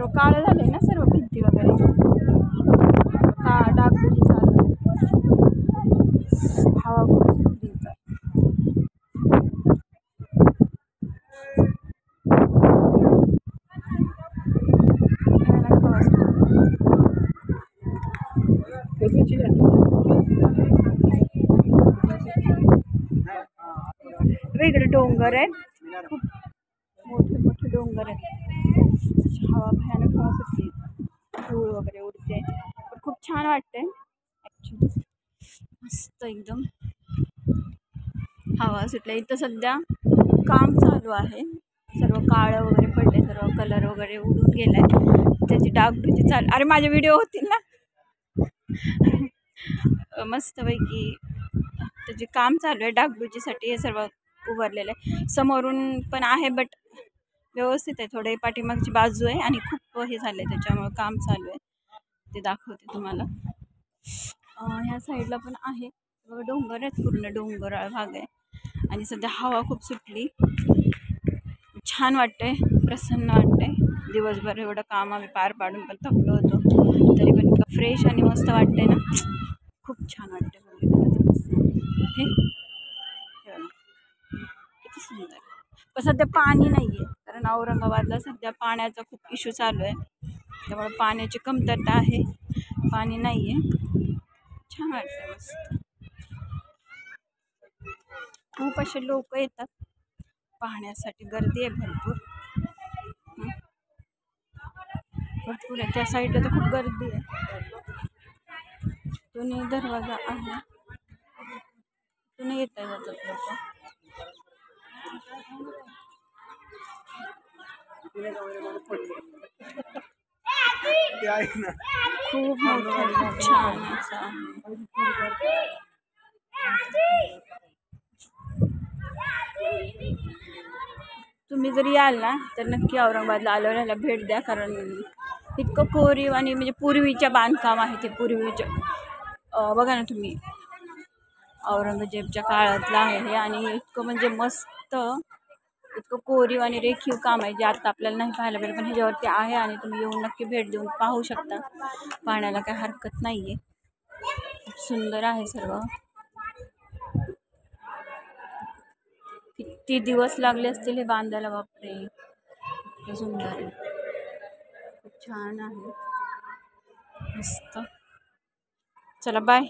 सर्व काळं झालंय ना, सर्व भिंती वगैरे का डागडुजी चालू आहे. हवा खूप सुटली इथं. इकडे डोंगर आहेत, खूप मोठे मोठे डोंगर आहेत. हवा भयानक हवा सुटली, धूळ वगैरे उडते, पण खूप छान वाटते ॲक्च्युली. मस्त एकदम हवा सुटल्या. इथं सध्या काम चालू आहे, सर्व काळं वगैरे पडले, सर्व कलर वगैरे उडून गेलाय, त्याची डागडुजी चालू. अरे माझे व्हिडिओ होतील ना. मस्तपैकी त्याचे काम चालू आहे डागडुजीसाठी. हे सर्व उभारलेलं आहे, समोरून पण आहे बट व्यवस्थित आहे. थोडे पाठीमागची बाजू आहे आणि खूप हे झालं आहे, त्याच्यामुळे काम चालू आहे. ते दाखवते तुम्हाला. ह्या साईडला पण आहे, डोंगर आहेत, पूर्ण डोंगराळ भाग आहे आणि सध्या हवा खूप सुटली. छान वाटतंय, प्रसन्न वाटतंय. दिवसभर एवढं काम आम्ही पार पाडून पण थकलो होतो, तरी पण इतकं फ्रेश आणि मस्त वाटतंय ना, खूप छान वाटतंय. हे किती सुंदर. पण सध्या पाणी नाही आहे, कारण औरंगाबादला सध्या पाण्याचा खूप इश्यू चालू आहे, त्यामुळे पाण्याची कमतरता आहे, पाणी नाही आहे. छान वाटतं, मस्त. खूप असे लोक येतात पाहण्यासाठी, गर्दी आहे भरपूर भरपूर आहे. त्या साईडला तर खूप गर्दी आहे. दोन्ही दरवाजा आहे, तुम्ही येता जातात लोक. खूप मोठं, खूप छान असं आहे. तुम्ही जर याल ना तर नक्की औरंगाबादला आल्याला भेट द्या, कारण इतकं कोरीव आणि म्हणजे पूर्वीच्या बांधकाम आहे ते. पूर्वीच्या बघा ना तुम्ही, औरंगजेबच्या काळातलं आहे हे, आणि इतकं म्हणजे मस्त, इतकं कोरीव आणि रेखीव काम आहे, जे आता आपल्याला नाही पाहायला भेटेल, पण ह्याच्यावरती आहे आणि तुम्ही येऊन नक्की भेट देऊन पाहू शकता. पाहण्याला काही हरकत नाही आहे, खूप सुंदर आहे सर्व. किती दिवस लागले असतील हे बांधायला, बापरे, खूप सुंदर आहे, खूप छान आहे, मस्त. चला बाय.